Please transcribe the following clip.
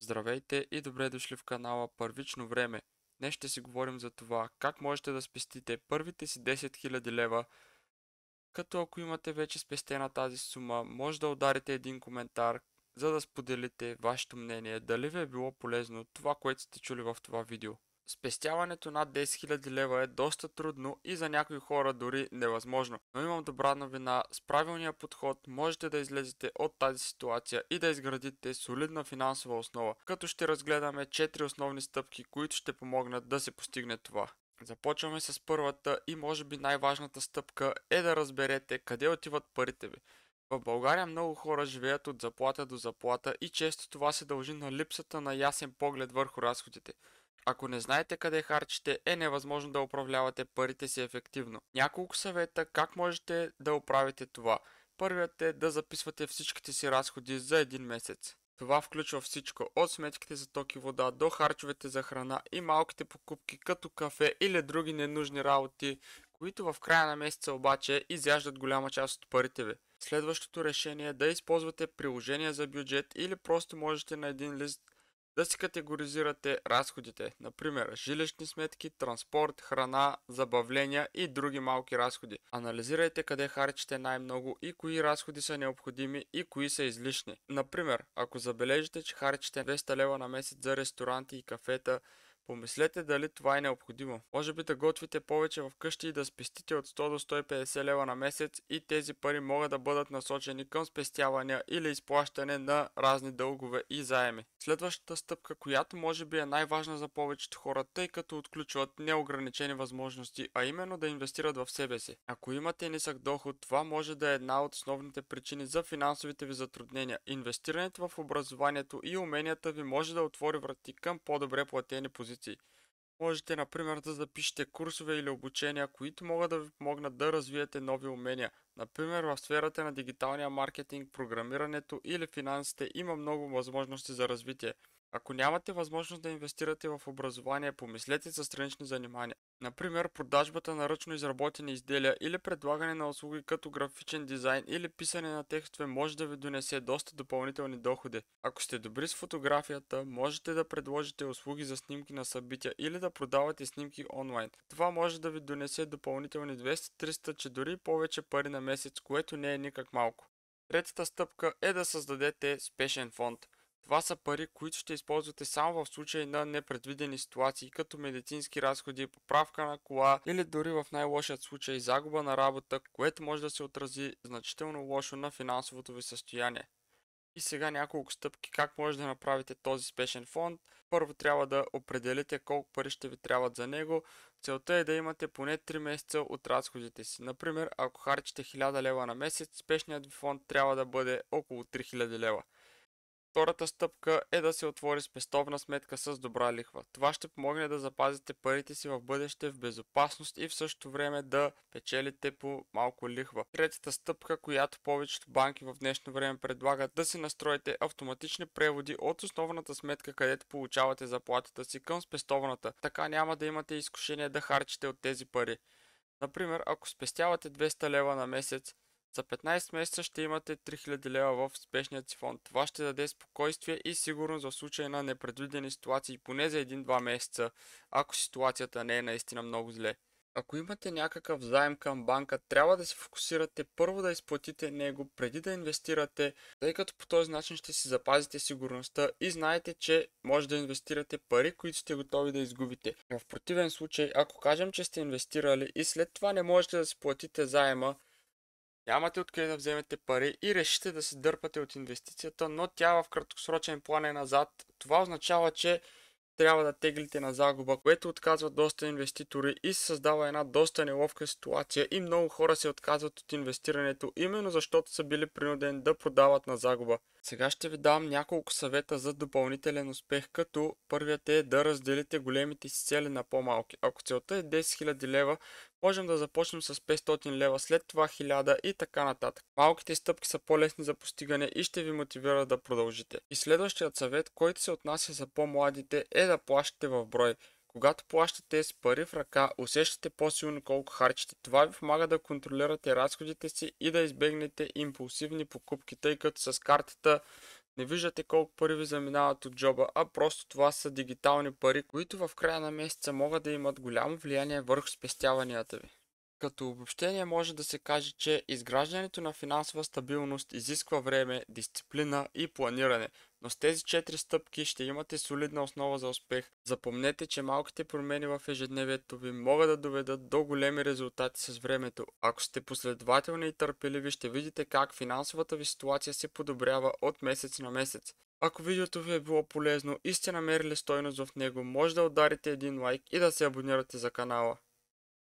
Здравейте и добре дошли в канала Първично време. Днес ще си говорим за това как можете да спестите първите си 10 000 лева, като ако имате вече спестена тази сума, може да ударите един коментар, за да споделите вашето мнение, дали ви е било полезно това, което сте чули в това видео. Спестяването над 10 000 лева е доста трудно и за някои хора дори невъзможно, но имам добра новина: с правилния подход можете да излезете от тази ситуация и да изградите солидна финансова основа, като ще разгледаме 4 основни стъпки, които ще помогнат да се постигне това. Започваме с първата и може би най-важната стъпка е да разберете къде отиват парите ви. В България много хора живеят от заплата до заплата и често това се дължи на липсата на ясен поглед върху разходите. Ако не знаете къде харчите, е невъзможно да управлявате парите си ефективно. Няколко съвета как можете да оправите това. Първият е да записвате всичките си разходи за един месец. Това включва всичко, от сметките за ток и вода до харчовете за храна и малките покупки като кафе или други ненужни работи, които в края на месеца обаче изяждат голяма част от парите ви. Следващото решение е да използвате приложение за бюджет или просто можете на един лист да си категоризирате разходите, например жилищни сметки, транспорт, храна, забавления и други малки разходи. Анализирайте къде харчите най-много и кои разходи са необходими и кои са излишни. Например, ако забележите, че харчите 200 лева на месец за ресторанти и кафета, помислете дали това е необходимо. Може би да готвите повече в къщи и да спестите от 100 до 150 лева на месец и тези пари могат да бъдат насочени към спестявания или изплащане на разни дългове и заеми. Следващата стъпка, която може би е най-важна за повечето хора, тъй като отключват неограничени възможности, а именно да инвестират в себе си. Ако имате нисък доход, това може да е една от основните причини за финансовите ви затруднения. Инвестирането в образованието и уменията ви може да отвори врати към по-добре платени позиции. Можете, например, да запишете курсове или обучения, които могат да ви помогнат да развиете нови умения. Например, в сферата на дигиталния маркетинг, програмирането или финансите има много възможности за развитие. Ако нямате възможност да инвестирате в образование, помислете за странични занимания. Например, продажбата на ръчно изработени изделия или предлагане на услуги като графичен дизайн или писане на текстове може да ви донесе доста допълнителни доходи. Ако сте добри с фотографията, можете да предложите услуги за снимки на събития или да продавате снимки онлайн. Това може да ви донесе допълнителни 200-300, че дори повече пари на месец, което не е никак малко. Третата стъпка е да създадете спешен фонд. Това са пари, които ще използвате само в случай на непредвидени ситуации, като медицински разходи, поправка на кола или дори в най-лошият случай загуба на работа, което може да се отрази значително лошо на финансовото ви състояние. И сега няколко стъпки как може да направите този спешен фонд. Първо трябва да определите колко пари ще ви трябват за него. Целта е да имате поне 3 месеца от разходите си. Например, ако харчите 1000 лева на месец, спешният ви фонд трябва да бъде около 3000 лева. Втората стъпка е да се отвори спестовна сметка с добра лихва. Това ще помогне да запазите парите си в бъдеще в безопасност и в същото време да печелите по малко лихва. Третата стъпка, която повечето банки в днешно време предлагат, да си настроите автоматични преводи от основната сметка, където получавате заплатата си, към спестовната. Така няма да имате изкушение да харчите от тези пари. Например, ако спестявате 200 лева на месец, за 15 месеца ще имате 3000 лева в спешният си фонд. Това ще даде спокойствие и сигурност в случай на непредвидени ситуации поне за 1-2 месеца, ако ситуацията не е наистина много зле. Ако имате някакъв заем към банка, трябва да се фокусирате първо да изплатите него преди да инвестирате, тъй като по този начин ще си запазите сигурността и знаете, че може да инвестирате пари, които сте готови да изгубите. В противен случай, ако кажем, че сте инвестирали и след това не можете да си платите заема, нямате откъде да вземете пари и решите да се дърпате от инвестицията, но тя в краткосрочен план е назад. Това означава, че трябва да теглите на загуба, което отказват доста инвеститори и се създава една доста неловка ситуация и много хора се отказват от инвестирането, именно защото са били принудени да продават на загуба. Сега ще ви дам няколко съвета за допълнителен успех, като първият е да разделите големите си цели на по-малки. Ако целта е 10 000 лева, можем да започнем с 500 лева, след това 1000 и така нататък. Малките стъпки са по-лесни за постигане и ще ви мотивират да продължите. И следващият съвет, който се отнася за по-младите, е да плащате в брой. Когато плащате с пари в ръка, усещате по-силно колко харчите. Това ви помага да контролирате разходите си и да избегнете импулсивни покупки, тъй като с картата Не виждате колко пари ви заминават от джоба, а просто това са дигитални пари, които в края на месеца могат да имат голямо влияние върху спестяванията ви. Като обобщение може да се каже, че изграждането на финансова стабилност изисква време, дисциплина и планиране, но с тези 4 стъпки ще имате солидна основа за успех. Запомнете, че малките промени в ежедневието ви могат да доведат до големи резултати с времето. Ако сте последователни и търпеливи, ще видите как финансовата ви ситуация се подобрява от месец на месец. Ако видеото ви е било полезно и сте намерили стойност в него, може да ударите един лайк и да се абонирате за канала.